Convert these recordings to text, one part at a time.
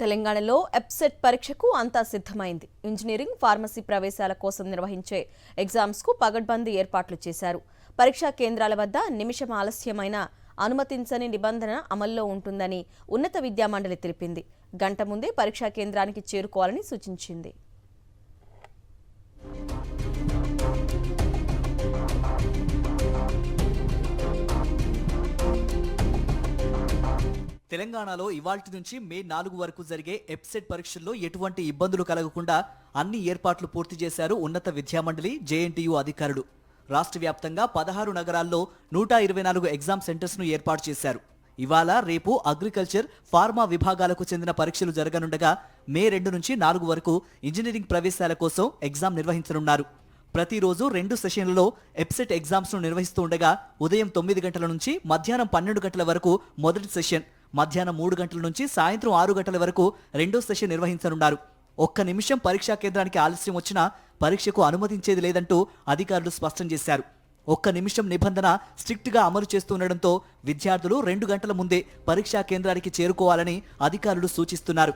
తెలంగాణలో ఎప్సెట్ పరీక్షకు అంతా సిద్ధమైంది. ఇంజనీరింగ్, ఫార్మసీ ప్రవేశాల కోసం నిర్వహించే ఎగ్జామ్స్కు పగడ్బందీ ఏర్పాట్లు చేశారు. పరీక్షా కేంద్రాల వద్ద నిమిషం ఆలస్యమైన అనుమతించని నిబంధన అమల్లో ఉంటుందని ఉన్నత విద్యామండలి తెలిపింది. గంట ముందే పరీక్షా కేంద్రానికి చేరుకోవాలని సూచించింది. తెలంగాణలో ఇవాల్టి నుంచి మే 4 వరకు జరిగే ఎప్సెట్ పరీక్షల్లో ఎటువంటి ఇబ్బందులు కలగకుండా అన్ని ఏర్పాట్లు పూర్తి చేశారు ఉన్నత విద్యామండలి, జేఎన్టీయూ అధికారులు. రాష్ట్ర వ్యాప్తంగా 16 నగరాల్లో 124 ఎగ్జామ్ సెంటర్స్ను ఏర్పాటు చేశారు. ఇవాళ, రేపు అగ్రికల్చర్, ఫార్మా విభాగాలకు చెందిన పరీక్షలు జరగనుండగా మే 2 నుంచి 4 వరకు ఇంజనీరింగ్ ప్రవేశాల కోసం ఎగ్జామ్ నిర్వహించనున్నారు. ప్రతిరోజు 2 సెషన్లలో ఎప్సెట్ ఎగ్జామ్స్ ను నిర్వహిస్తూ ఉండగా ఉదయం 9 గంటల నుంచి మధ్యాహ్నం 12 గంటల వరకు మొదటి సెషన్, మధ్యాహ్నం 3 గంటల నుంచి సాయంత్రం 6 గంటల వరకు రెండో సెషన్ నిర్వహించనున్నారు. ఒక్క నిమిషం పరీక్షా కేంద్రానికి ఆలస్యం వచ్చినా పరీక్షకు అనుమతించేది లేదంటూ అధికారులు స్పష్టం చేశారు. ఒక్క నిమిషం నిబంధన స్ట్రిక్ట్ గా అమలు చేస్తుండటంతో విద్యార్థులు 2 గంటల ముందే పరీక్షా కేంద్రానికి చేరుకోవాలని అధికారులు సూచిస్తున్నారు.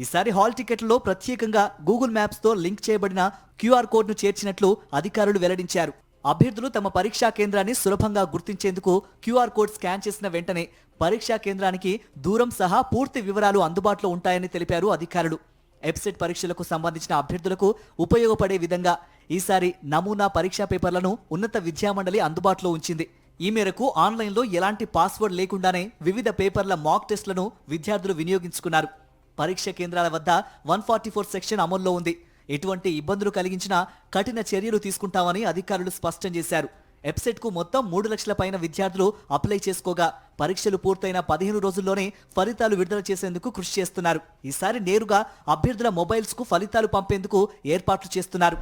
ఈసారి హాల్ టికెట్లలో ప్రత్యేకంగా గూగుల్ మ్యాప్స్ తో లింక్ చేయబడిన క్యూఆర్ కోడ్ ను చేర్చినట్లు అధికారులు వెల్లడించారు. అభ్యర్థులు తమ పరీక్షా కేంద్రాన్ని సులభంగా గుర్తించేందుకు క్యూఆర్ కోడ్ స్కాన్ చేసిన వెంటనే పరీక్షా కేంద్రానికి దూరం సహా పూర్తి వివరాలు అందుబాటులో ఉంటాయని తెలిపారు అధికారులు. ఎప్సెట్ పరీక్షలకు సంబంధించిన అభ్యర్థులకు ఉపయోగపడే విధంగా ఈసారి నమూనా పరీక్షా పేపర్లను ఉన్నత విద్యామండలి అందుబాటులో ఉంచింది. ఈ మేరకు ఆన్లైన్లో ఎలాంటి పాస్వర్డ్ లేకుండానే వివిధ పేపర్ల మాక్ టెస్టులను విద్యార్థులు వినియోగించుకున్నారు. పరీక్ష కేంద్రాల వద్ద 144 సెక్షన్ అమల్లో ఉంది. ఎటువంటి ఇబ్బందులు కలిగించినా కఠిన చర్యలు తీసుకుంటామని అధికారులు స్పష్టం చేశారు. ఎప్సెట్ కు మొత్తం 3 లక్షల పైన విద్యార్థులు అప్లై చేసుకోగా పరీక్షలు పూర్తయిన 15 రోజుల్లోనే ఫలితాలు విడుదల చేసేందుకు కృషి చేస్తున్నారు. ఈసారి నేరుగా అభ్యర్థుల మొబైల్స్ కు ఫలితాలు పంపేందుకు ఏర్పాట్లు చేస్తున్నారు.